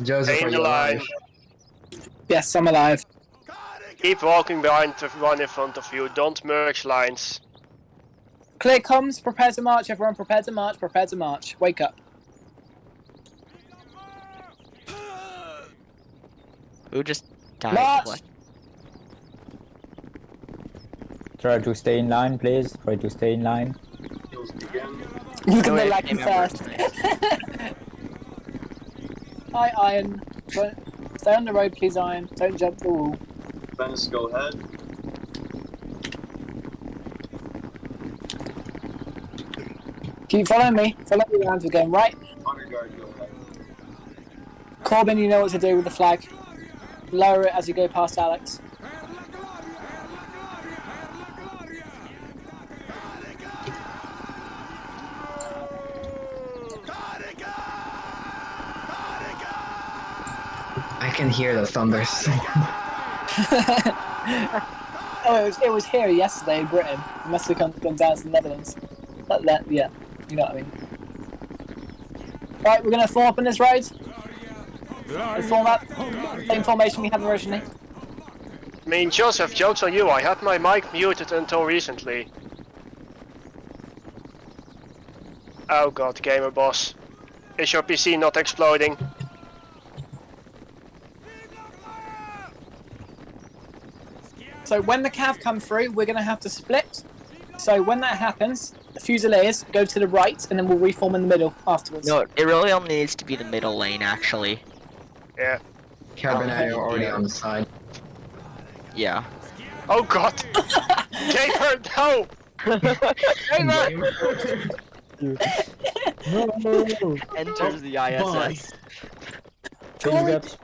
Joseph, Stay are in the you alive? line. Yes, I'm alive. Keep walking behind the one in front of you. Don't merge lines. Clear comms, prepare to march, everyone, prepare to march, prepare to march. Wake up. Who just died? March! What? Try to stay in line, please. Try to stay in line. Look at No the AFK laggy member, first. nice. Hi, Iron. Stay on the road, please, Iron. Don't jump the wall. Venice, go ahead. Keep following me. Follow me around. We're going right. Honor guard, go ahead. Corbin, you know what to do with the flag. Lower it as you go past Alex. I can hear the thunderstorm. Oh, it was here yesterday in Britain. It must have gone down to the Netherlands. Yeah, you know what I mean. Right, we're going to form up on this road. And form up. Same formation we had originally. I mean, Joseph, joke's on you. I had my mic muted until recently. Oh god, gamer boss. Is your PC not exploding? So when the cav come through, we're going to have to split. So when that happens, the Fusiliers go to the right, and then we'll reform in the middle afterwards. No, it really only needs to be the middle lane, actually. Yeah. Cabernet are already on the side. Yeah. Oh god! Gamer, no! Gamer! No! Enters the ISS. Change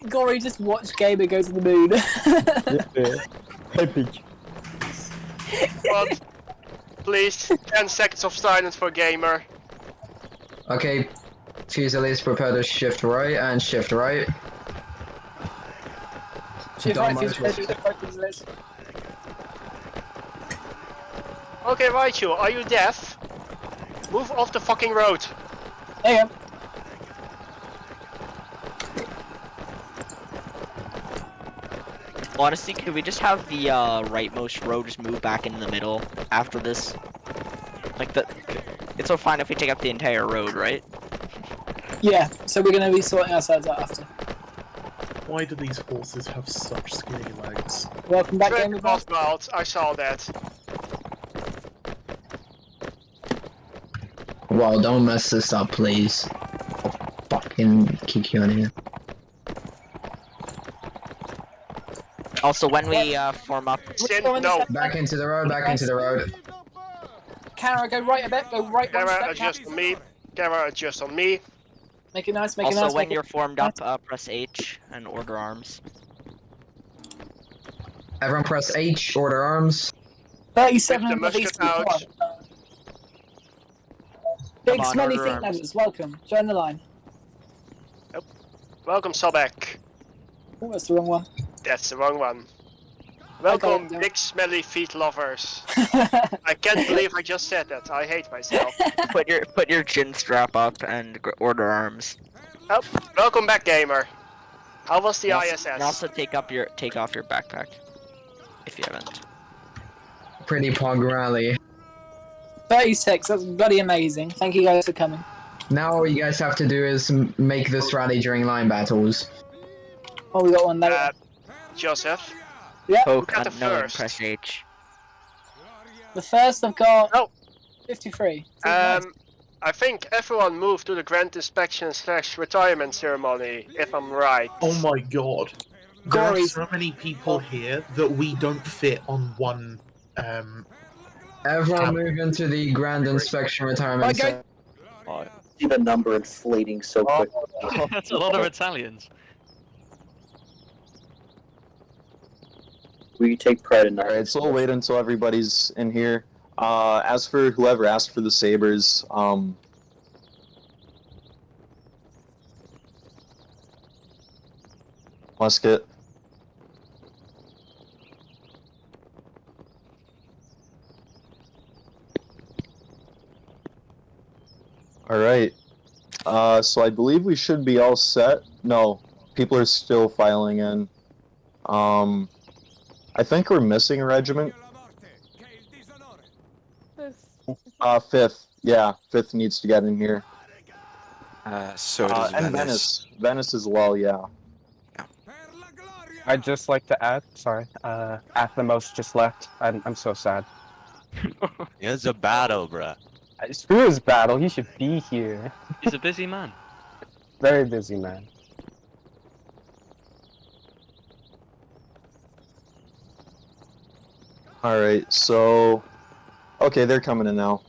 Gory just watched Gamer go to the moon. Yeah. Epic. What? Please, 10 seconds of silence for Gamer. Okay, Fusiliers prepare to shift right and shift right. Shift Don't right, mind Fusiliers. Okay, Raichu, are you deaf? Move off the fucking road. There you go. Honestly, could we just have the rightmost row just move back into the middle after this? Like it's so fine if we take up the entire road, right? Yeah, so we're going to be sorting ourselves out after. Why do these horses have such skinny legs? Welcome back, Trick Gamer Boss. Oswald, I saw that. Well, don't mess this up, please. I'll fucking kick you in here. Also, when we form up, No. Back into the road, back into the road. Kara, go right a bit. Go right one Camera step. adjust on me. Camera adjust on me. Make it nice, make it also nice. when make you're it formed nice. up, press H and order arms. Everyone press H, order arms. 37 Whip the of musket these. out. Big Come on, smelly order feet arms. nuggets, welcome. Join the line. Welcome, Sobek. Oh, that's the wrong one. That's the wrong one. I got Welcome, it, don't big smelly feet lovers. I can't believe I just said that. I hate myself. Put your chin strap up and order arms. Oh, welcome back, gamer. How was the And ISS? also take off your backpack if you haven't. Pretty pog rally. 36, that's bloody amazing. Thank you guys for coming. Now all you guys have to do is make this rally during line battles. Oh, we got one later. Joseph. Yeah, Poke got the unknown, first. press H. the first I've got Oh. 53. Nice. I think everyone moved to the grand inspection / retirement ceremony, if I'm right. Oh my god. There are Gory. so many people here that we don't fit on one, Everyone move into the grand inspection retirement Right, go. center. See the number inflating so quick. That's a lot of Italians. We take pride in that. Alright, so we'll wait until everybody's in here. As for whoever asked for the sabers, musket. Alright. So I believe we should be all set. No, people are still filing in. I think we're missing a regiment. Fifth. Yeah, fifth needs to get in here. So does And Venice. Venice as well, yeah. I'd just like to add, sorry, Athemos just left. I'm so sad. It's a battle, bruh. Screw his battle, he should be here. He's a busy man. Very busy, man. Alright, so... Okay, they're coming in now.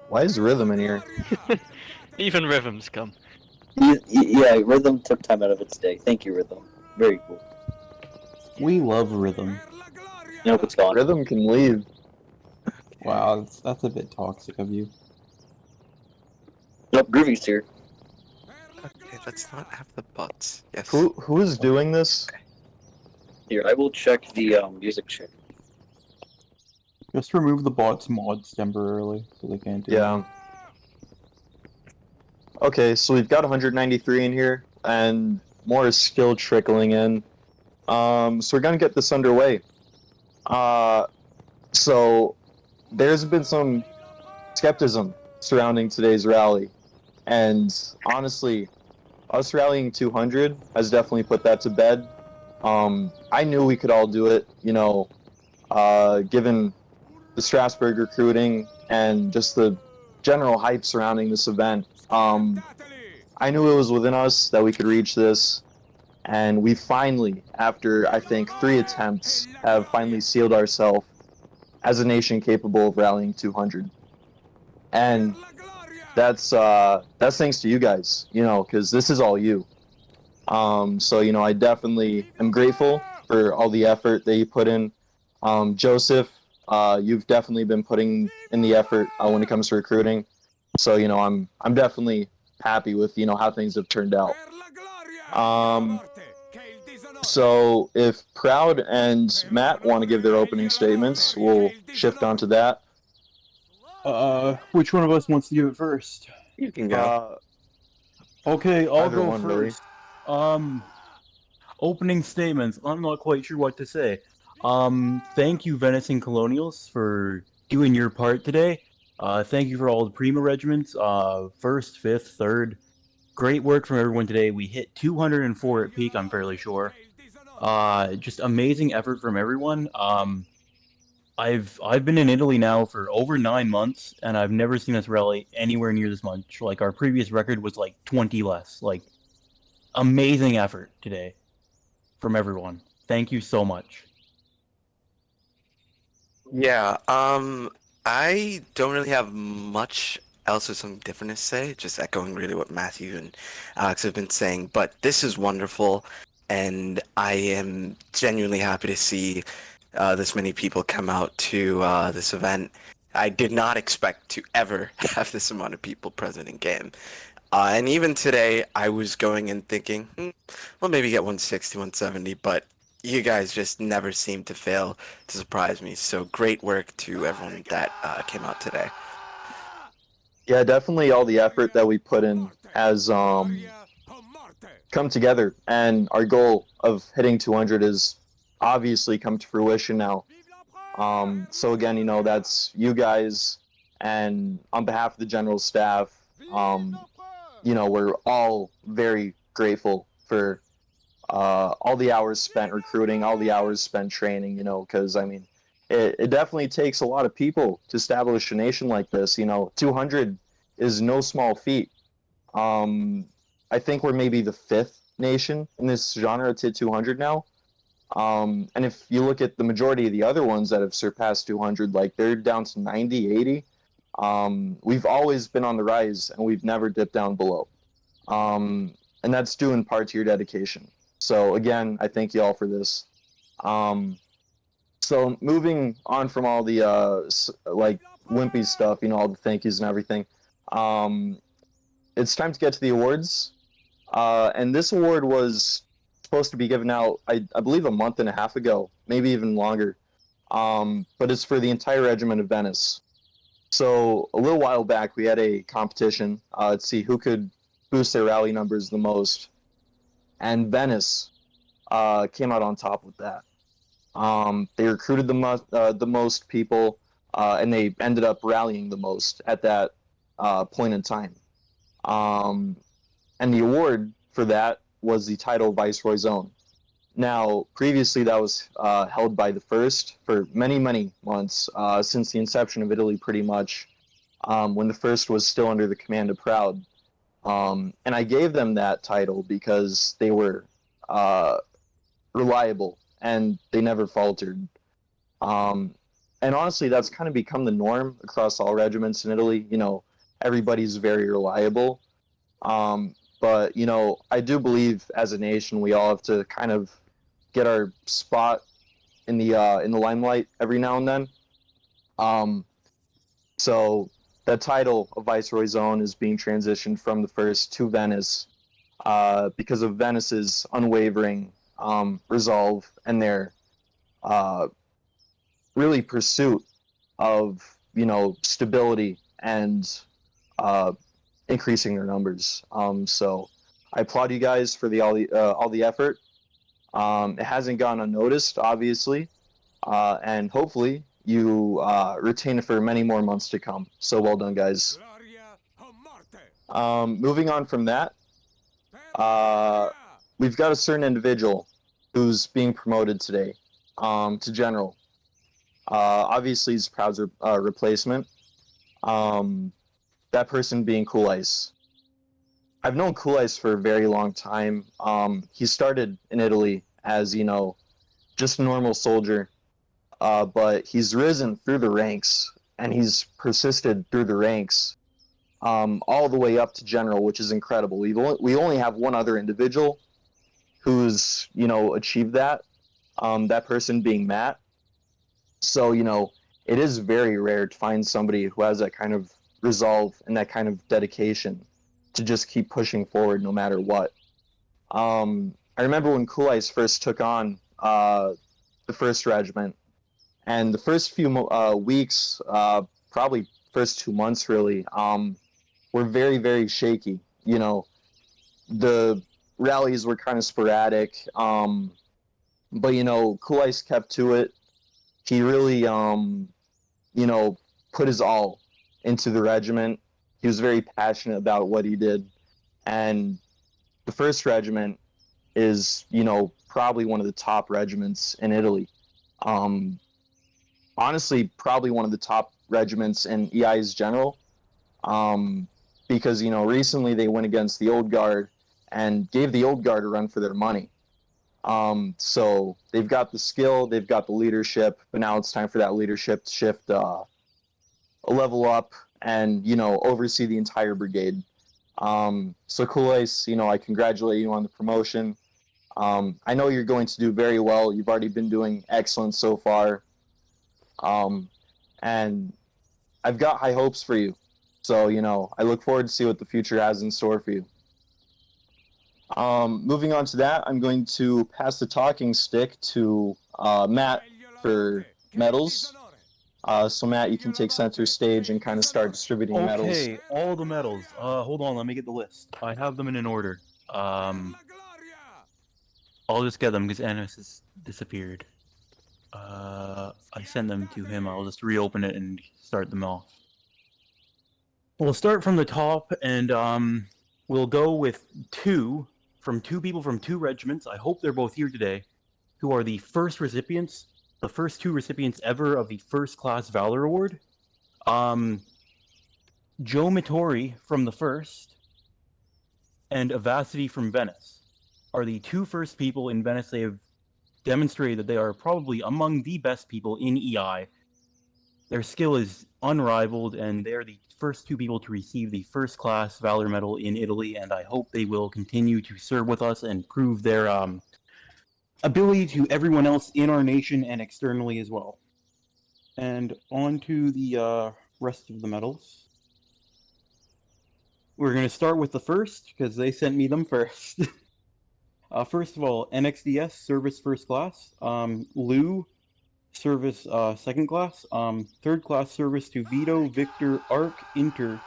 Why is Rhythm in here? Even Rhythm's come. Yeah, Rhythm took time out of its day. Thank you, Rhythm. Very cool. We love Rhythm. Nope, it's gone. Rhythm can leave. Wow, that's a bit toxic of you. Nope, Groovy's here. Okay, let's not have the bots. Yes. Who is doing this? Here, I will check the music check. Just remove the bots mods temporarily, so they can't do Yeah. Okay, so we've got 193 in here, and more is still trickling in. So we're gonna get this underway. So there's been some skepticism surrounding today's rally, and honestly, us rallying 200 has definitely put that to bed. I knew we could all do it, you know, given the Strasbourg recruiting and just the general hype surrounding this event. I knew it was within us that we could reach this, and we finally, after I think 3 attempts, have finally sealed ourselves as a nation capable of rallying 200. And that's thanks to you guys, you know, because this is all you. So, you know, I definitely am grateful for all the effort that you put in. Joseph, you've definitely been putting in the effort when it comes to recruiting. So, you know, I'm definitely happy with, you know, how things have turned out. So if Proud and Matt want to give their opening statements, we'll shift on to that. Which one of us wants to give it first? You can go. Okay, I'll Either go one, really. first. Opening statements. I'm not quite sure what to say. Thank you, Venison Colonials, for doing your part today. Thank you for all the Prima regiments, 1st, 5th, 3rd. Great work from everyone today. We hit 204 at peak, I'm fairly sure. Just amazing effort from everyone. I've been in Italy now for over 9 months, and I've never seen us rally anywhere near this much. Like, our previous record was like 20 less. Like, amazing effort today from everyone. Thank you so much. Yeah, I don't really have much else or something different to say, just echoing really what Matthew and Alex have been saying, but this is wonderful, and I am genuinely happy to see this many people come out to this event. I did not expect to ever have this amount of people present in game. And even today, I was going and thinking, well, maybe get 160, 170, but you guys just never seem to fail to surprise me. So great work to everyone that came out today. Yeah, definitely all the effort that we put in has come together, and our goal of hitting 200 has obviously come to fruition now. So again, you know, that's you guys, and on behalf of the general staff, you know, we're all very grateful for all the hours spent recruiting, all the hours spent training, you know, because, I mean, it definitely takes a lot of people to establish a nation like this. You know, 200 is no small feat. I think we're maybe the 5th nation in this genre to hit 200 now. And if you look at the majority of the other ones that have surpassed 200, like, they're down to 90, 80. We've always been on the rise, and we've never dipped down below. And that's due in part to your dedication. So again, I thank you all for this. So moving on from all the like wimpy stuff, you know, all the thank yous and everything, it's time to get to the awards. And this award was supposed to be given out, I believe, a month and a half ago, maybe even longer. but it's for the entire regiment of Venice. So a little while back, we had a competition to see who could boost their rally numbers the most, and Venice came out on top with that. They recruited the most people, and they ended up rallying the most at that point in time. And the award for that was the title Viceroy's Own. Now, previously that was held by the First for many, many months, since the inception of Italy pretty much, when the First was still under the command of Proud. And I gave them that title because they were reliable and they never faltered. And honestly, that's kind of become the norm across all regiments in Italy. You know, everybody's very reliable. But, you know, I do believe as a nation, we all have to kind of get our spot in the limelight every now and then. So the title of Viceroy's Own is being transitioned from the First to Venice because of Venice's unwavering resolve and their really pursuit of, you know, stability and increasing their numbers. So I applaud you guys for all the effort. It hasn't gone unnoticed, obviously, and hopefully you retain it for many more months to come. So well done, guys. Moving on from that, we've got a certain individual who's being promoted today to general. Obviously, he's Proud's replacement. That person being Coolice. I've known Coolice for a very long time. He started in Italy as, you know, just a normal soldier, but he's risen through the ranks, and he's persisted through the ranks all the way up to general, which is incredible. We only have one other individual who's, you know, achieved that, that person being Matt. So, you know, it is very rare to find somebody who has that kind of resolve and that kind of dedication to just keep pushing forward no matter what. I remember when Coolice first took on the First Regiment, and the first few weeks, probably first 2 months really, were very, very shaky. You know, the rallies were kind of sporadic, but, you know, Coolice kept to it. He really, you know, put his all into the regiment. He was very passionate about what he did. And the First Regiment is, you know, probably one of the top regiments in Italy. Honestly, probably one of the top regiments in EI's general. Because, you know, recently they went against the Old Guard and gave the Old Guard a run for their money. So they've got the skill, they've got the leadership, but now it's time for that leadership to shift a level up and, you know, oversee the entire brigade. So Coolice, you know, I congratulate you on the promotion. I know you're going to do very well. You've already been doing excellent so far. And I've got high hopes for you. So, you know, I look forward to see what the future has in store for you. Moving on to that, I'm going to pass the talking stick to Matt for medals. So Matt, you can take center stage and kind of start distributing medals. Okay, all the medals. Hold on, let me get the list. I have them in an order. I'll just get them because Anis has disappeared. I sent them to him. I'll just reopen it and start them off. We'll start from the top, and we'll go with two people from two regiments. I hope they're both here today, who are the first recipients, the first two recipients ever of the First Class Valor Award. Joe Mittori from the First and Avacity from Venice are the two first people in Venice. They have demonstrated that they are probably among the best people in EI. Their skill is unrivaled, and they are the first two people to receive the First Class Valor Medal in Italy, and I hope they will continue to serve with us and prove their ability to everyone else in our nation and externally as well. And on to the rest of the medals. We're going to start with the first, because they sent me them first. First of all, NXDS Service First Class. Lou service second class. Third class service to Vito, Victor, Arc, Inter,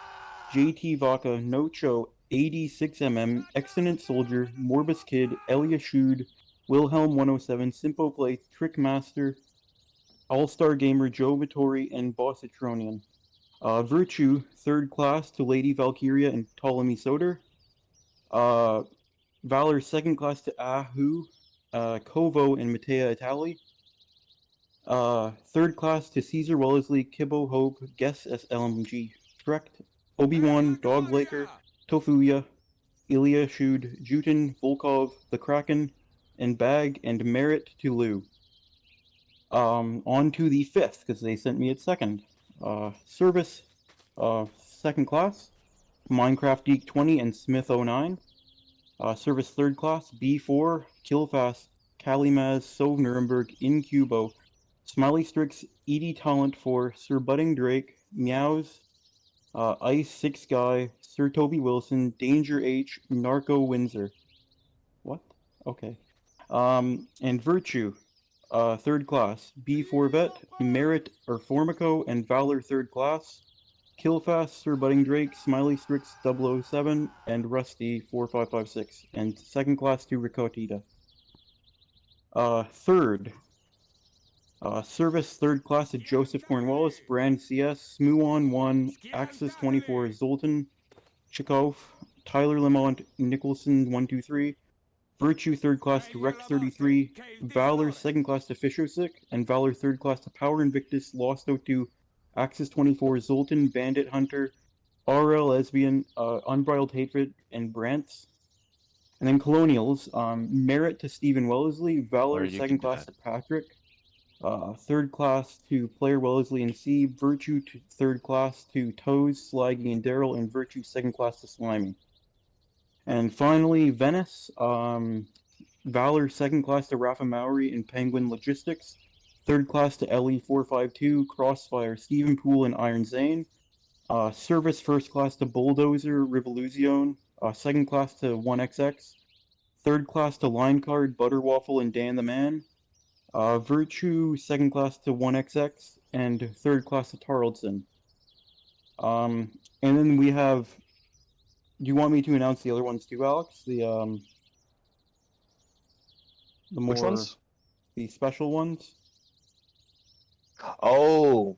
JT Vaca, Nocho, 86mm, Excellent Soldier, Morbus Kid, Elia Shude, Wilhelm 107, Simple Play, Trickmaster, All-Star Gamer, Joe Vittori, and Bossatronian. Virtue, third class to Lady Valkyria and Ptolemy Soder. Valor, second class to Ahu, Kovo, and Matea Itali. Third class to Caesar Wellesley, Kibbo Hope, Guess SLMG, Correct. Obi-Wan, Dog Laker, Tofuya, Ilya Shud, Juten, Volkov, The Kraken, and Bag, and Merit to Lou. On to the fifth, because they sent me at second. Service, second class, Minecraft Geek 20 and Smith 09. Service third class, B4, Killfast, Kalimaz, Sov Nuremberg, Incubo, Smiley Strix, Edie Talent 4, Sir Budding Drake, Meows, Ice 6 Guy, Sir Toby Wilson, Danger H, Narco Windsor. What? Okay. And Virtue, third class, B4 Vet, Merit or Formico, and Valor third class, Killfast, Sir Budding Drake, Smiley Strix 007, and Rusty 4556, and second class to Ricotita. Third, Service third class to Joseph Cornwallis, Brand CS, Smuon 1, Axis 24, Zoltan, Chikov, Tyler Lamont, Nicholson 123, Virtue third class to Rect 33, Valor second class to Fishosick, and Valor third class to Power Invictus, Lost 02, Axis 24, Zoltan, Bandit Hunter, RL Lesbian, Unbridled Hatred, and Brantz. And then Colonials, Merit to Stephen Wellesley, Valor second class to Patrick, third class to Player Wellesley and C, Virtue to third class to Toes, Slaggy, and Daryl, and Virtue second class to Slimy. And finally, Venice, Valor second class to Rafa Maury and Penguin Logistics, third class to LE452, Crossfire, Stephen Poole, and Iron Zane, Service first class to Bulldozer, Revolution, second class to 1XX, third class to Line Card, Butterwaffle, and Dan the Man, Virtue second class to 1XX, and third class to Tarleton. And then we have. Do you want me to announce the other ones too, Alex? The more Which ones? The special ones. Oh,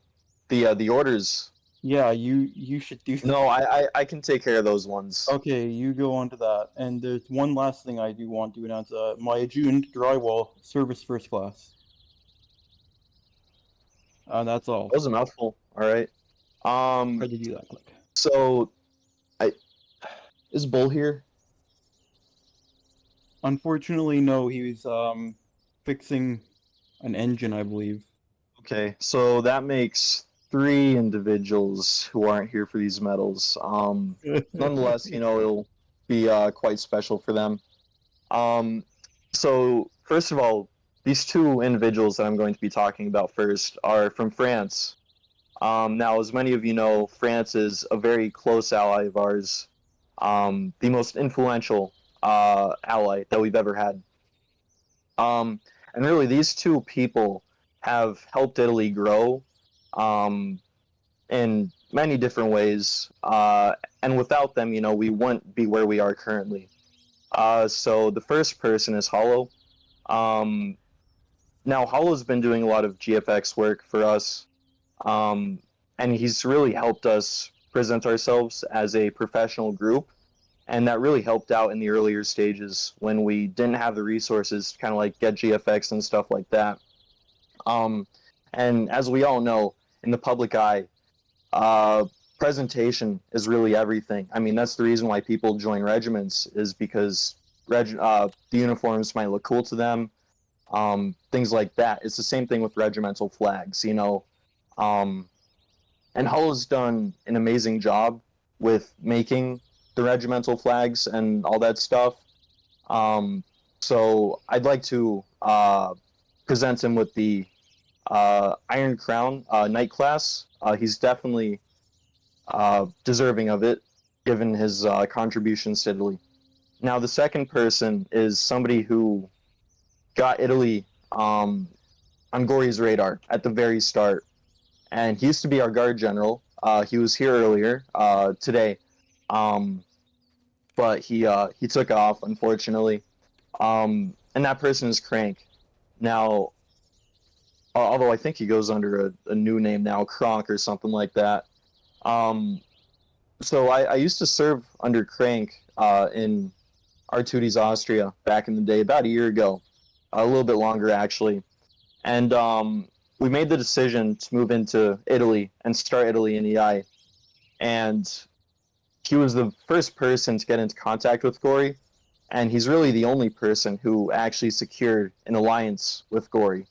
the orders. Yeah, you should do. No, I can take care of those ones. Okay, you go on to that. And there's one last thing I do want to announce. My adjunct drywall service first class. That's all. That was a mouthful. All right. How did you do that, Click? So, is Bull here? Unfortunately, no. He was fixing an engine, I believe. Okay, so that makes 3 individuals who aren't here for these medals. Nonetheless, it'll be quite special for them. So first of all, these 2 individuals that I'm going to be talking about first are from France. Now, as many of you know, France is a very close ally of ours, the most influential ally that we've ever had. And really, these 2 people have helped Italy grow in many different ways. And without them, we wouldn't be where we are currently. So the first person is Hollow. Now, Hollow's been doing a lot of GFX work for us, and he's really helped us present ourselves as a professional group, and that really helped out in the earlier stages when we didn't have the resources to kind of like get GFX and stuff like that. And as we all know, in the public eye, presentation is really everything. I mean, that's the reason why people join regiments, is because the uniforms might look cool to them, things like that. It's the same thing with regimental flags, and Hull's done an amazing job with making the regimental flags and all that stuff. So I'd like to present him with the Iron Crown Knight class. He's definitely deserving of it, given his contributions to Italy. Now, the second person is somebody who got Italy on Gory's radar at the very start. And he used to be our guard general. He was here earlier today, but he took off, unfortunately. And that person is Crank. Now, although I think he goes under a new name now, Kronk or something like that. So I used to serve under Crank in Artudi's Austria back in the day, about a year ago, a little bit longer actually. And we made the decision to move into Italy and start Italy in EI. And he was the first person to get into contact with Gory, and he's really the only person who actually secured an alliance with Gory.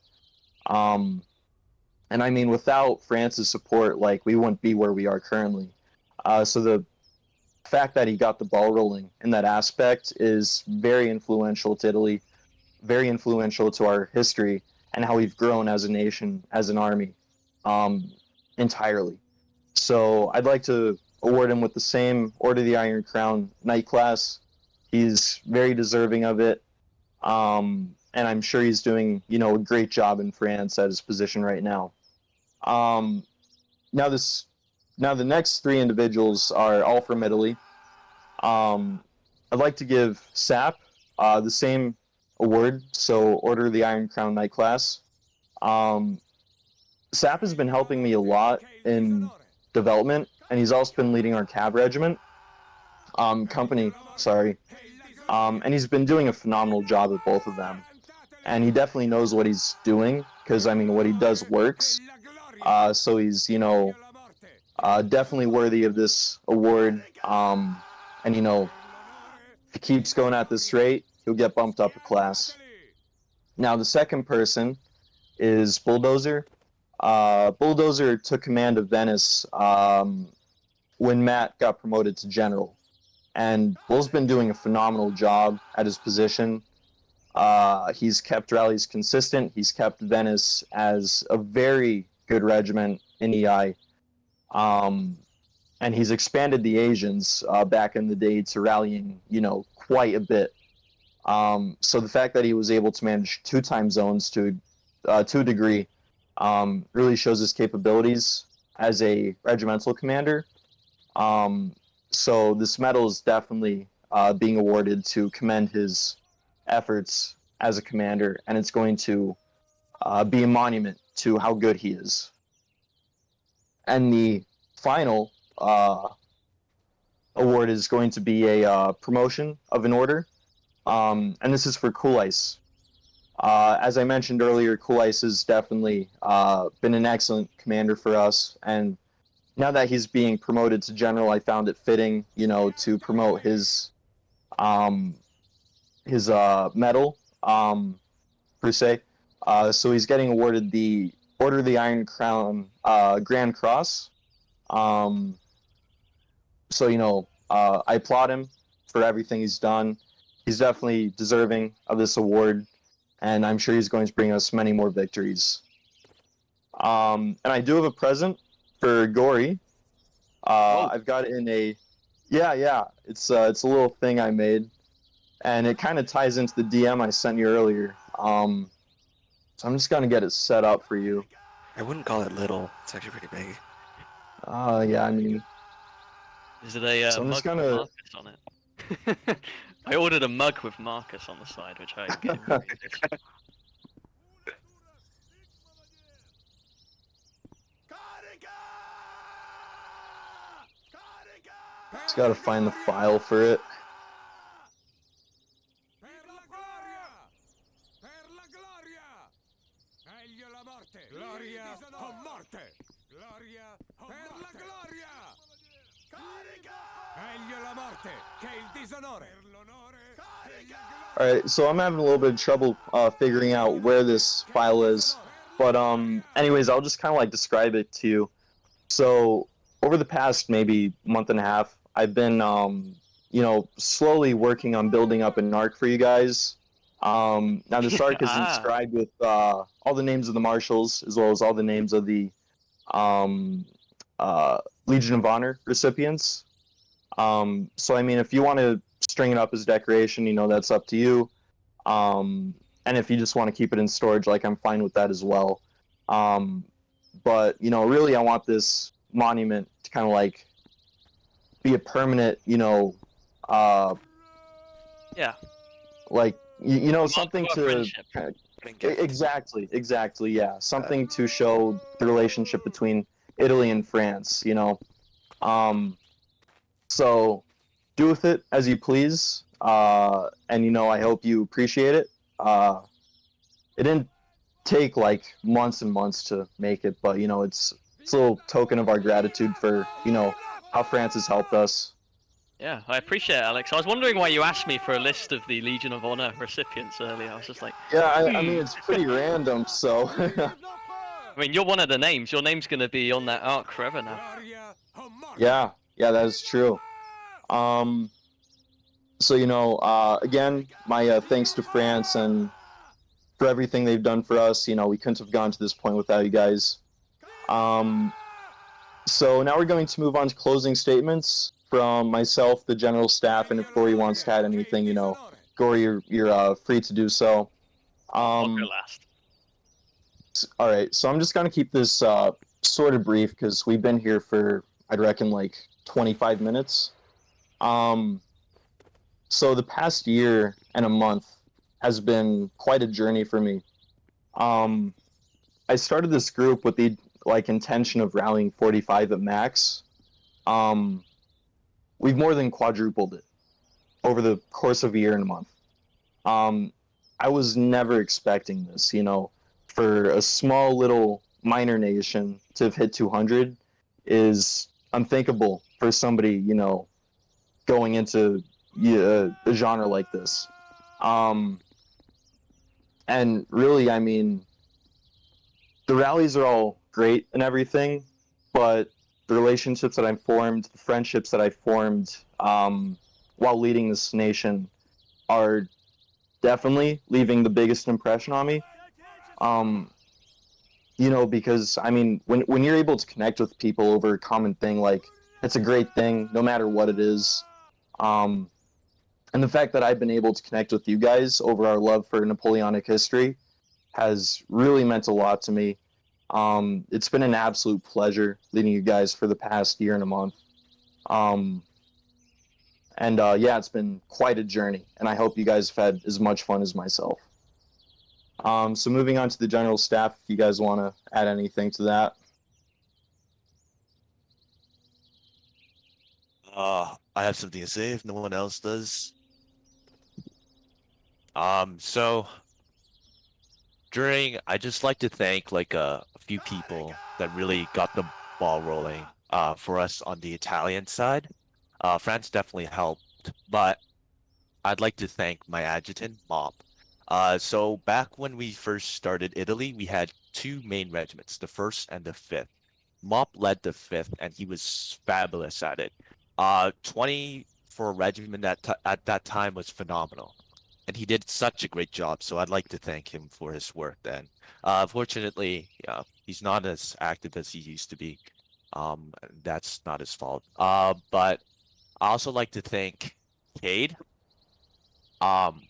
And I mean, without France's support, like, we wouldn't be where we are currently. So the fact that he got the ball rolling in that aspect is very influential to Italy, very influential to our history and how we've grown as a nation, as an army, entirely. So I'd like to award him with the same Order of the Iron Crown Knight class. He's very deserving of it, and I'm sure he's doing, you know, a great job in France at his position right now. Now the next three individuals are all from Italy. I'd like to give Sap the same award, so Order of the Iron Crown Knight class. Sap has been helping me a lot in development, and he's also been leading our cav regiment, company, sorry. And he's been doing a phenomenal job at both of them. And he definitely knows what he's doing, because, I mean, what he does works. So he's, you know, definitely worthy of this award. And, you know, if he keeps going at this rate, he'll get bumped up a class. Now, the second person is Bulldozer. Bulldozer took command of Venice when Matt got promoted to general. And Bull's been doing a phenomenal job at his position. He's kept rallies consistent. He's kept Venice as a very good regiment in EI. And he's expanded the Asians back in the day to rallying, you know, quite a bit. So the fact that he was able to manage 2 time zones to a degree really shows his capabilities as a regimental commander. So this medal is definitely being awarded to commend his efforts as a commander, and it's going to be a monument to how good he is. And the final award is going to be a promotion of an order, and this is for Coolice. As I mentioned earlier, Coolice has definitely been an excellent commander for us, and now that he's being promoted to general, I found it fitting, you know, to promote his medal, per se. So he's getting awarded the Order of the Iron Crown Grand Cross. So, you know, I applaud him for everything he's done. He's definitely deserving of this award, and I'm sure he's going to bring us many more victories. And I do have a present for Gory. I've got it in a, yeah, it's a little thing I made, and it kind of ties into the DM I sent you earlier. So I'm just gonna get it set up for you. I wouldn't call it little. It's actually pretty big. Yeah, I mean, Is it a so I'm mug just with gonna. Marcus on it? I ordered a mug with Marcus on the side, which I gave him. Just gotta find the file for it. Alright, so I'm having a little bit of trouble figuring out where this file is, but anyways, I'll just kind of like describe it to you. So over the past maybe month and a half, I've been you know, slowly working on building up an arc for you guys. Now this arc is inscribed with all the names of the marshals, as well as all the names of the Legion of Honor recipients. So I mean, if you want to string it up as decoration, you know, that's up to you. and if you just want to keep it in storage, like I'm fine with that as well. But you know, really, I want this monument to kind of like be a permanent, you know, Yeah. like you know, Mark something of our to friendship. exactly, yeah, something to show the relationship between Italy and France, you know. So do with it as you please, and you know, I hope you appreciate it. It didn't take like months and months to make it, but you know, it's a little token of our gratitude for, you know, how France has helped us. Yeah, I appreciate it, Alex. I was wondering why you asked me for a list of the Legion of Honor recipients earlier. I was just like, Yeah, I mean, it's pretty random, so. I mean, you're one of the names. Your name's gonna be on that arc forever now. Yeah, that is true. So you know, again, my thanks to France and for everything they've done for us. You know, we couldn't have gone to this point without you guys. So now we're going to move on to closing statements from myself, the general staff, and if Gory wants to add anything, you know, Gory, you're free to do so. I'll go last. All right, so I'm just gonna keep this sort of brief because we've been here for I'd reckon like 25 minutes. So the past year and a month has been quite a journey for me. I started this group with the like intention of rallying 45 at max. We've more than quadrupled it over the course of a year and a month. I was never expecting this, you know, for a small little minor nation to have hit 200 is unthinkable for somebody, you know, going into a genre like this. And really, I mean, the rallies are all great and everything, but the relationships that I've formed, the friendships that I've formed while leading this nation are definitely leaving the biggest impression on me. You know, because I mean, when you're able to connect with people over a common thing, like it's a great thing, no matter what it is. And the fact that I've been able to connect with you guys over our love for Napoleonic history has really meant a lot to me. It's been an absolute pleasure leading you guys for the past year and a month. Yeah, it's been quite a journey, and I hope you guys have had as much fun as myself. So moving on to the general staff, if you guys want to add anything to that. I have something to say if no one else does. So I just like to thank like a few people that really got the ball rolling for us on the Italian side. France definitely helped, but I'd like to thank my adjutant, Mop. So back when we first started Italy, we had two main regiments, the 1st and the 5th. Mop led the 5th, and he was fabulous at it. 20 for a regiment at that time was phenomenal. And he did such a great job, so I'd like to thank him for his work then. Fortunately, he's not as active as he used to be. That's not his fault. But I also like to thank Cade. Um,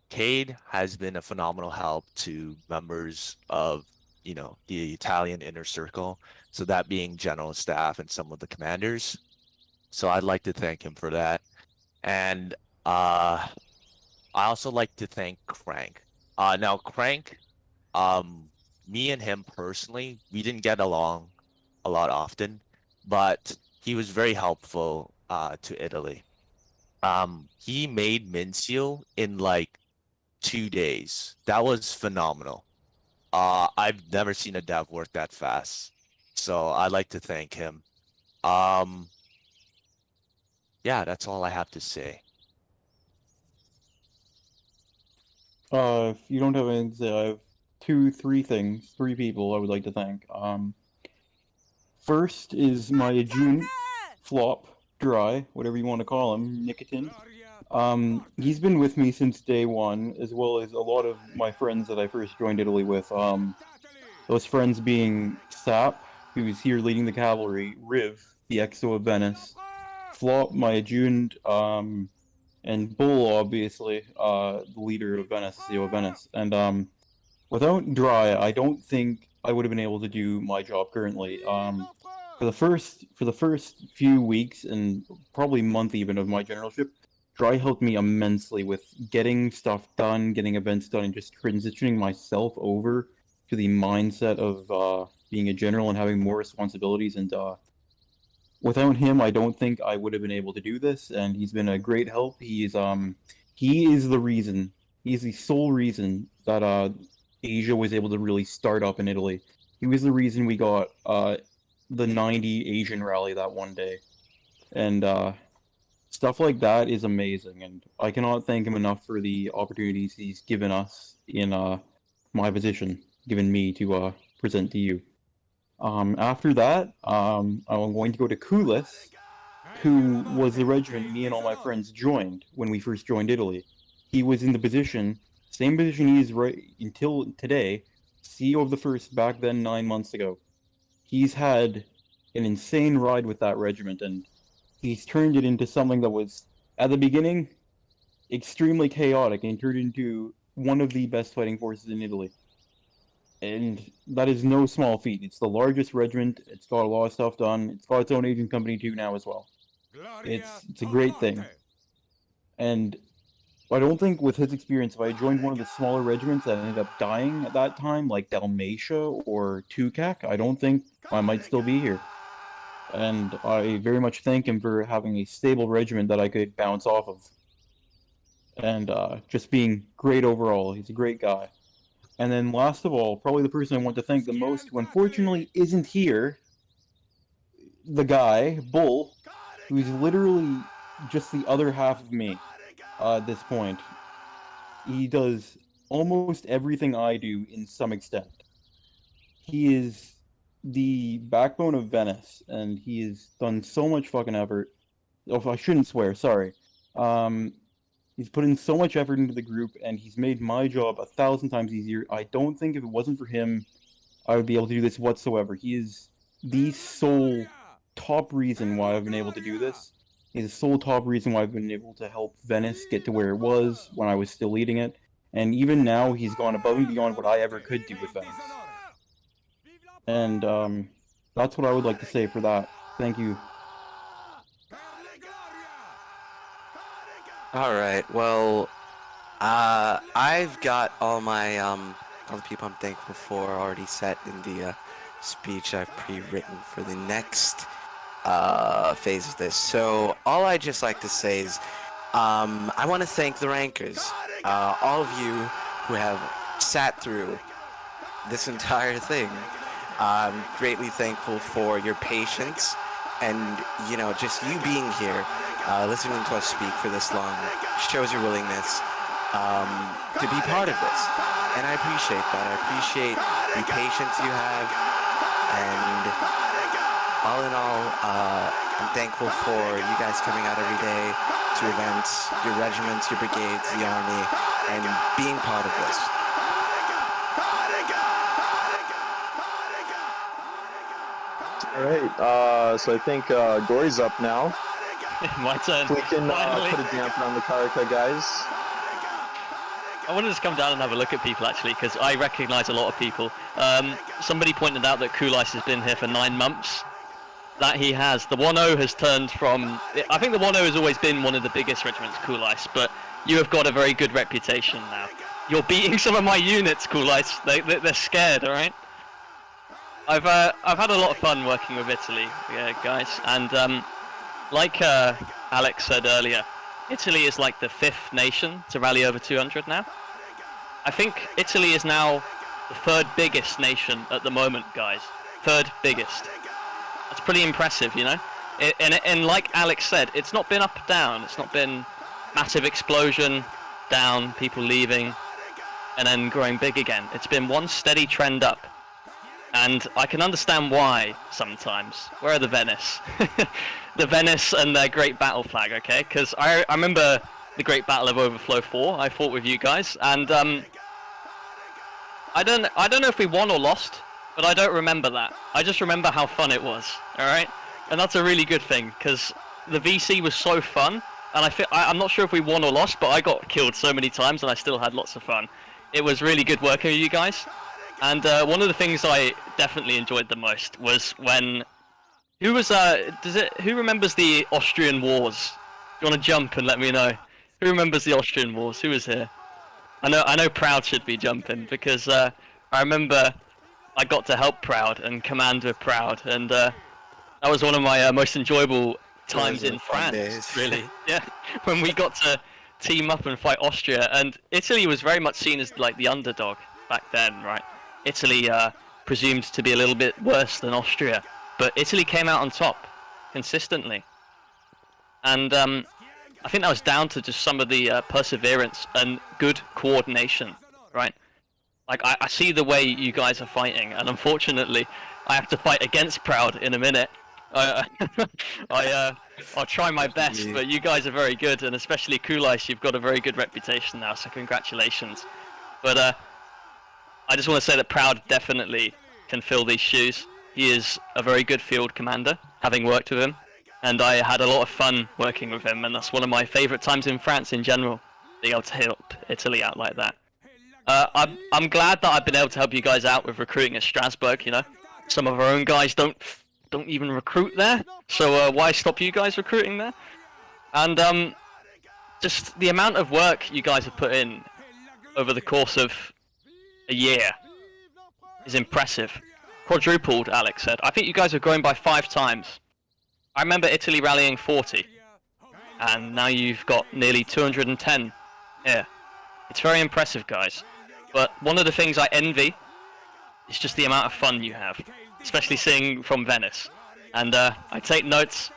Cade has been a phenomenal help to members of, you know, the Italian inner circle. So that being general staff and some of the commanders. So I'd like to thank him for that. And I also like to thank Crank. Now Crank, um, me and him personally, we didn't get along a lot often, but he was very helpful to Italy. He made Mincio in like 2 days. That was phenomenal. I've never seen a dev work that fast. So I'd like to thank him. Um, yeah, that's all I have to say. If you don't have anything to say, I have three people I would like to thank. First is my adjutant, Flop, Dry, whatever you want to call him, Nicotine. He's been with me since day one, as well as a lot of my friends that I first joined Italy with. Those friends being Sap, who is here leading the cavalry, Riv, the Exo of Venice, Flop, my adjutant, and Bull, obviously, the leader of Venice, CEO of Venice. And without Dry, I don't think I would have been able to do my job currently. For the first few weeks and probably month even of my generalship, Dry helped me immensely with getting stuff done, getting events done, and just transitioning myself over to the mindset of being a general and having more responsibilities. And without him, I don't think I would have been able to do this. And he's been a great help. He is the reason. He's the sole reason that Asia was able to really start up in Italy. He was the reason we got the 90 Asian rally that one day. And stuff like that is amazing, and I cannot thank him enough for the opportunities he's given us in my position, given me to present to you. After that, I'm going to go to Coolice, who was the regiment me and all my friends joined when we first joined Italy. He was in the position, same position he is right until today, CEO of the First back then 9 months ago. He's had an insane ride with that regiment, and he's turned it into something that was, at the beginning, extremely chaotic and turned into one of the best fighting forces in Italy. And that is no small feat. It's the largest regiment, it's got a lot of stuff done, it's got its own agent company too now as well. It's a great thing. And I don't think with his experience, if I joined one of the smaller regiments that ended up dying at that time, like Dalmatia or Tukak, I don't think I might still be here. And I very much thank him for having a stable regiment that I could bounce off of. And just being great overall. He's a great guy. And then last of all, probably the person I want to thank the most, who unfortunately isn't here, the guy, Bull, who's literally just the other half of me at this point. He does almost everything I do in some extent. He is the backbone of Venice, and he has done so much fucking effort. Oh, I shouldn't swear, sorry. He's put in so much effort into the group, and he's made my job 1,000 times easier. I don't think if it wasn't for him, I would be able to do this whatsoever. He is the sole top reason why I've been able to do this. He's the sole top reason why I've been able to help Venice get to where it was when I was still leading it. And even now, he's gone above and beyond what I ever could do with Venice. And that's what I would like to say for that. Thank you. All right. Well, I've got all my all the people I'm thankful for already set in the speech I've pre-written for the next phase of this. So all I just like to say is I want to thank the rankers, all of you who have sat through this entire thing. I'm greatly thankful for your patience and, you know, just you being here, listening to us speak for this long shows your willingness to be part of this. And I appreciate that. I appreciate the patience you have. And all in all, I'm thankful for you guys coming out every day to events, your regiments, your brigades, the army, and being part of this. All right, so I think Gory's up now. My turn. If we can put a damper on the Karaka, guys. I wanted to come down and have a look at people actually, because I recognise a lot of people. Somebody pointed out that Coolice has been here for 9 months. That he has. The 1-0 has turned from... I think the 1-0 has always been one of the biggest regiments, Coolice, but you have got a very good reputation now. You're beating some of my units, Coolice. They're scared, alright? I've had a lot of fun working with Italy, guys, and like Alex said earlier, Italy is like the 5th nation to rally over 200 now. I think Italy is now the 3rd biggest nation at the moment, guys. 3rd biggest. That's pretty impressive, you know? And like Alex said, it's not been up down. It's not been massive explosion, down, people leaving, and then growing big again. It's been one steady trend up. And I can understand why sometimes. Where are the Venice? The Venice and their Great Battle flag, okay? Because I remember the Great Battle of Overflow 4. I fought with you guys, and I don't know if we won or lost, but I don't remember that. I just remember how fun it was. All right, and that's a really good thing because the VC was so fun. and I'm not sure if we won or lost, but I got killed so many times, and I still had lots of fun. It was really good working with you guys, and one of the things I definitely enjoyed the most was when who remembers the Austrian Wars? Do you want to jump and let me know? Who remembers the Austrian Wars? Who was here? I know Proud should be jumping because I remember I got to help Proud and command with Proud, and that was one of my most enjoyable times in France. Really, yeah, when we got to team up and fight Austria, and Italy was very much seen as like the underdog back then, right? Italy presumed to be a little bit worse than Austria, but Italy came out on top consistently, and I think that was down to just some of the perseverance and good coordination, right? Like, I see the way you guys are fighting, and unfortunately, I have to fight against Proud in a minute. I'll try my best, but you guys are very good, and especially Coolice, you've got a very good reputation now, so congratulations. But I just want to say that Proud definitely can fill these shoes. He is a very good field commander, having worked with him, and I had a lot of fun working with him, and that's one of my favourite times in France in general, being able to help Italy out like that. I'm glad that I've been able to help you guys out with recruiting at Strasbourg. You know, some of our own guys don't even recruit there, so why stop you guys recruiting there? And just the amount of work you guys have put in over the course of a year is impressive. Quadrupled, Alex said. I think you guys have grown by 5 times. I remember Italy rallying 40, and now you've got nearly 210 here. It's very impressive, guys. But one of the things I envy is just the amount of fun you have, especially seeing from Venice. And I take notes,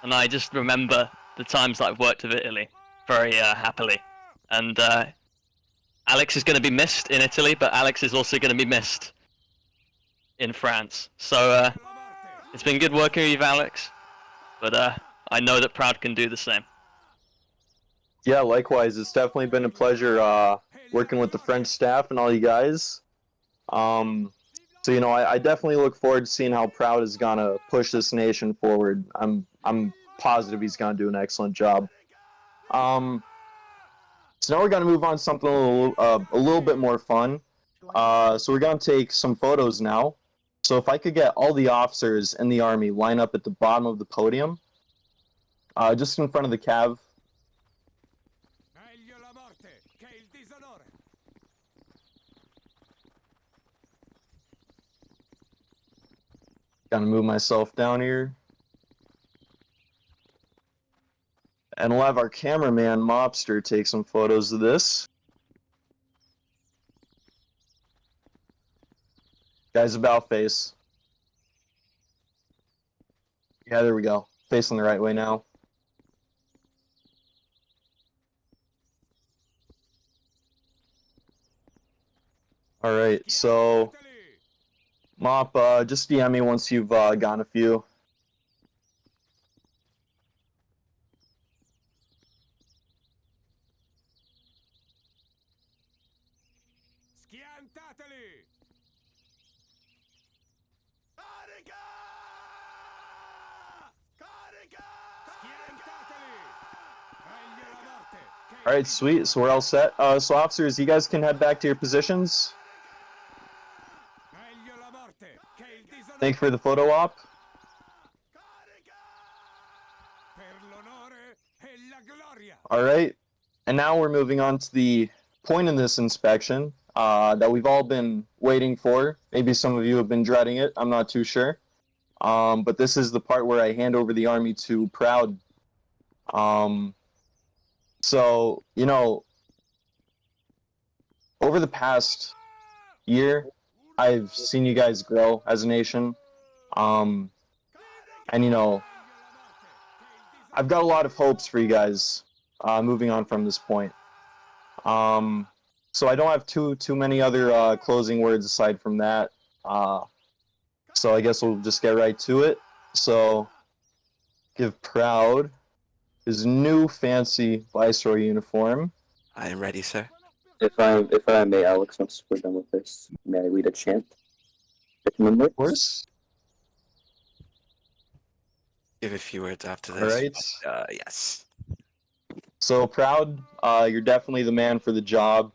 and I just remember the times that I've worked with Italy very happily. And Alex is going to be missed in Italy, but Alex is also going to be missed in France. So it's been good working with you, Alex, but I know that Proud can do the same. Yeah, likewise. It's definitely been a pleasure working with the French staff and all you guys. So you know, I definitely look forward to seeing how Proud is gonna push this nation forward. I'm positive he's gonna do an excellent job. So now we're gonna move on to something a little bit more fun. So we're gonna take some photos now. So if I could get all the officers in the army line up at the bottom of the podium, just in front of the cav. Gotta move myself down here. And we'll have our cameraman, Mobster, take some photos of this. Guys, about face. Yeah, there we go. Facing the right way now. Alright, so Mop, just DM me once you've gotten a few. Alright, sweet. So we're all set. So officers, you guys can head back to your positions. Thank you for the photo op. Alright, and now we're moving on to the point in this inspection that we've all been waiting for. Maybe some of you have been dreading it, I'm not too sure. But this is the part where I hand over the army to Proud. So, you know, over the past year, I've seen you guys grow as a nation. And, you know, I've got a lot of hopes for you guys moving on from this point. So I don't have too many other closing words aside from that. So I guess we'll just get right to it. So give Proud his new fancy Viceroy uniform. I am ready, sir. If I may, Alex, once we're done with this, may I read a chant? Of course. Give a few words after All this. right. Yes. So Proud, you're definitely the man for the job.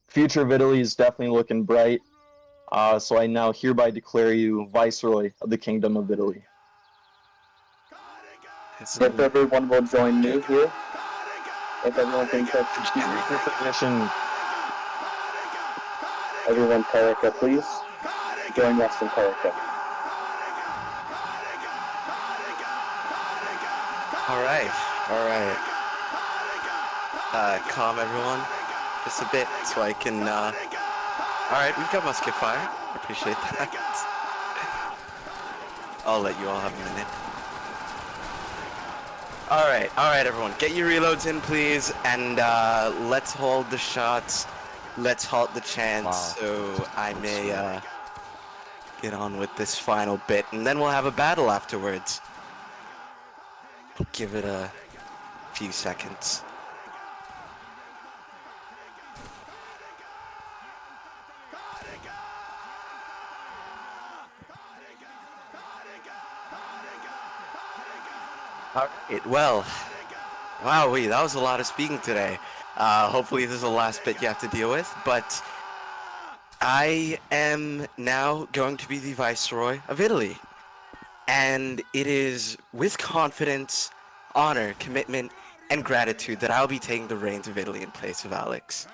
Future of Italy is definitely looking bright. So I now hereby declare you Viceroy of the Kingdom of Italy. If everyone will join me here. If everyone can touch Recognition. Everyone, Carica, please. Join us in Carica. Alright. Calm everyone. Just a bit so I can, Alright, we've got musket fire. Appreciate that. I'll let you all have a minute. Alright everyone. Get your reloads in please, and let's hold the shots. Let's halt the chants so I may get on with this final bit, and then we'll have a battle afterwards. Give it a few seconds. Alright, well, wowee, that was a lot of speaking today. Hopefully this is the last bit you have to deal with, but I am now going to be the Viceroy of Italy. And it is with confidence, honor, commitment, and gratitude that I'll be taking the reins of Italy in place of Alex.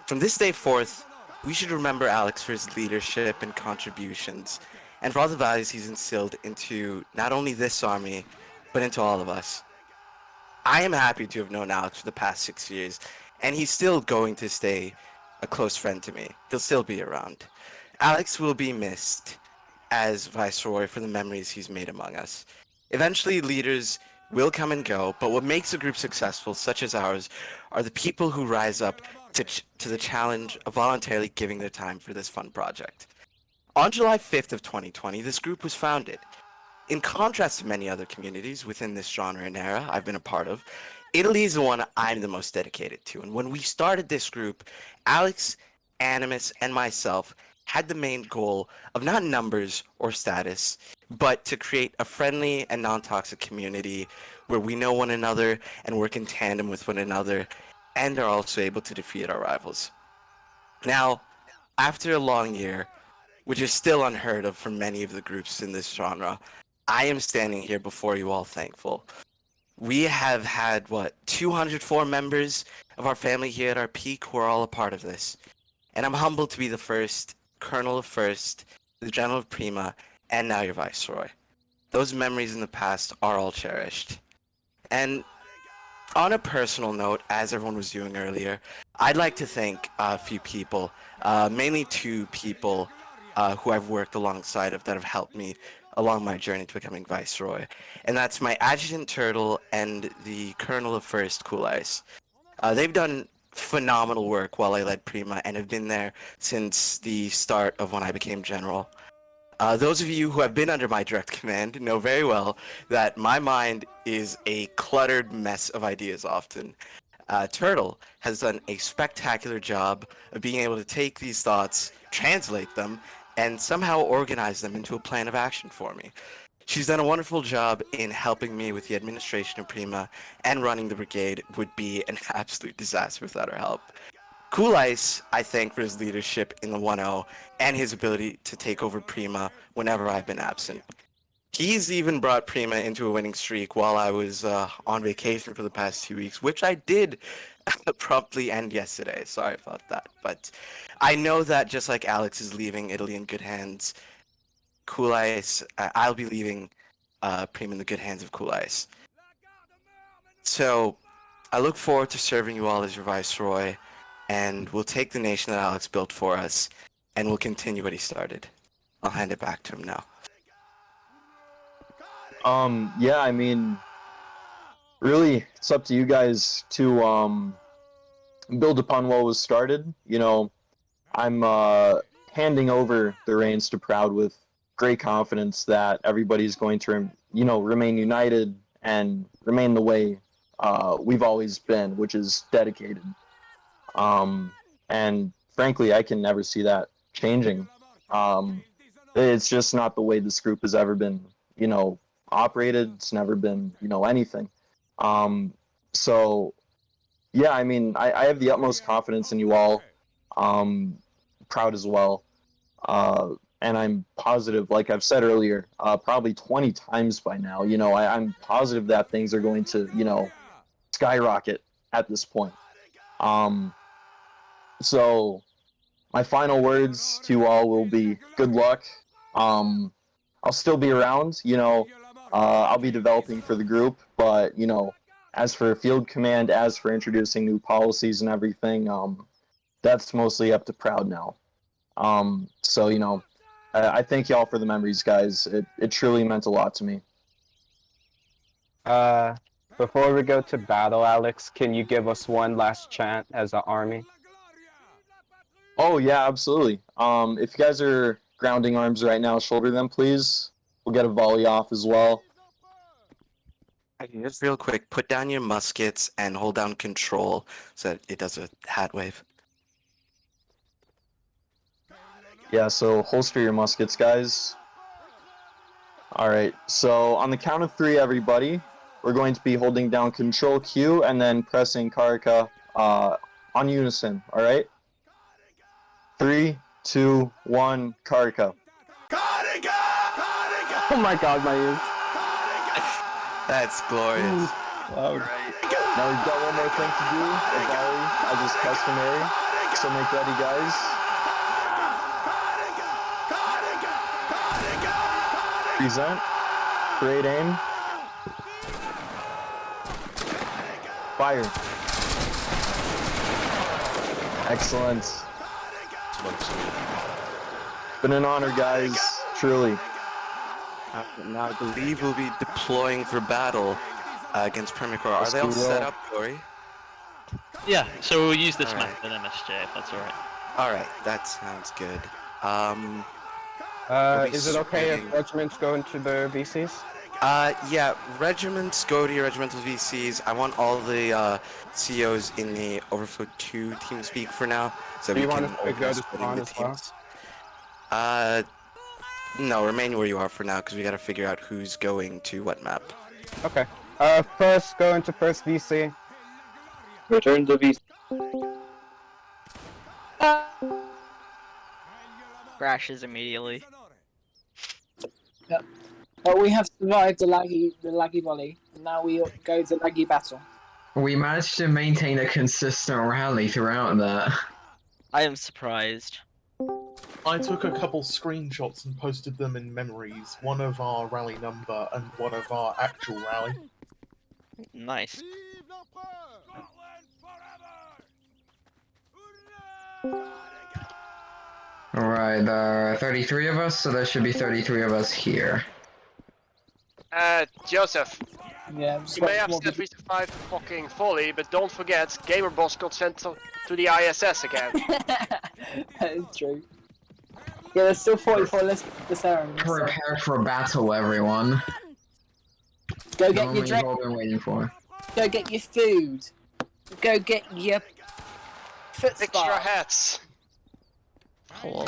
From this day forth, we should remember Alex for his leadership and contributions, and for all the values he's instilled into not only this army, but into all of us. I am happy to have known Alex for the past 6 years, and he's still going to stay a close friend to me. He'll still be around. Alex will be missed as Viceroy for the memories he's made among us. Eventually, leaders will come and go, but what makes a group successful, such as ours, are the people who rise up to the challenge of voluntarily giving their time for this fun project. On July 5th of 2020, this group was founded. In contrast to many other communities within this genre and era I've been a part of, Italy is the one I'm the most dedicated to. And when we started this group, Alex, Animus, and myself had the main goal of not numbers or status, but to create a friendly and non-toxic community where we know one another and work in tandem with one another and are also able to defeat our rivals. Now, after a long year, which is still unheard of for many of the groups in this genre, I am standing here before you all thankful. We have had, 204 members of our family here at our peak who are all a part of this. And I'm humbled to be the first, Colonel of First, the General of Prima, and now your Viceroy. Those memories in the past are all cherished. And on a personal note, as everyone was doing earlier, I'd like to thank a few people, mainly 2 people who I've worked alongside of that have helped me along my journey to becoming Viceroy. And that's my Adjutant Turtle and the Colonel of First, Coolice. They've done phenomenal work while I led Prima and have been there since the start of when I became General. Those of you who have been under my direct command know very well that my mind is a cluttered mess of ideas often. Turtle has done a spectacular job of being able to take these thoughts, translate them, and somehow organize them into a plan of action for me. She's done a wonderful job in helping me with the administration of Prima, and running the brigade would be an absolute disaster without her help. Coolice, I thank for his leadership in the 1-0 and his ability to take over Prima whenever I've been absent. He's even brought Prima into a winning streak while I was on vacation for the past 2 weeks, which I did promptly end yesterday. Sorry about that. But I know that just like Alex is leaving Italy in good hands, Coolice, I'll be leaving Prima in the good hands of Coolice. So I look forward to serving you all as your Viceroy, and we'll take the nation that Alex built for us, and we'll continue what he started. I'll hand it back to him now. Yeah, I mean, really, it's up to you guys to build upon what was started. You know, I'm handing over the reins to Proud with great confidence that everybody's going to, remain united and remain the way we've always been, which is dedicated. And frankly, I can never see that changing. It's just not the way this group has ever been, operated. It's never been, anything. So, yeah, I mean, I have the utmost confidence in you all. Proud as well. And I'm positive, like I've said earlier, probably 20 times by now, I'm positive that things are going to, skyrocket at this point. So my final words to you all will be good luck. I'll still be around, I'll be developing for the group, but, as for field command, as for introducing new policies and everything, that's mostly up to Proud now. So, I thank y'all for the memories, guys. It truly meant a lot to me. Before we go to battle, Alex, can you give us one last chant as an army? Oh, yeah, absolutely. If you guys are grounding arms right now, shoulder them, please. We'll get a volley off as well. Just real quick, put down your muskets and hold down control so that it does a hat wave. Yeah, so holster your muskets, guys. Alright, so on the count of 3, everybody, we're going to be holding down Control Q and then pressing Karika on unison, alright? 3, 2, 1, Karika. Oh my god, my ears. That's glorious. Alright, now we've got one more thing to do, a volley, as is customary, so make ready, guys. Present. Great aim. Fire. Excellent. Been an honor, guys. Truly. Now I believe we'll be deploying for battle against Permacore. Are they all set up, Corey? Yeah, so we'll use this All map in MSJ if that's alright. Alright, that sounds good. Is it okay if regiments go into the VCs? Yeah, regiments go to your regimental VCs. I want all the COs in the Overflow 2 TeamSpeak for now, so Do we you can want us to go organize to splitting spawn the as well? teams. No, remain where you are for now, because we gotta figure out who's going to what map. Okay. First, go into first VC. Return to VC. Crashes immediately. Yep. Well, we have survived the laggy volley, and now we go to laggy battle. We managed to maintain a consistent rally throughout that. I am surprised. I took a couple screenshots and posted them in memories, one of our rally number and one of our actual rally. Nice. Alright, there are 33 of us, so there should be 33 of us here. Joseph, Yeah, you may have said 3 to 5 fucking fully, but don't forget, GamerBoss got sent to the ISS again. That is true. Yeah, there's still 44 lists this errand. Prepare for battle, everyone. Go get your drink. All been waiting for. Go get your food. Go get your foot Fix your hats. Hello.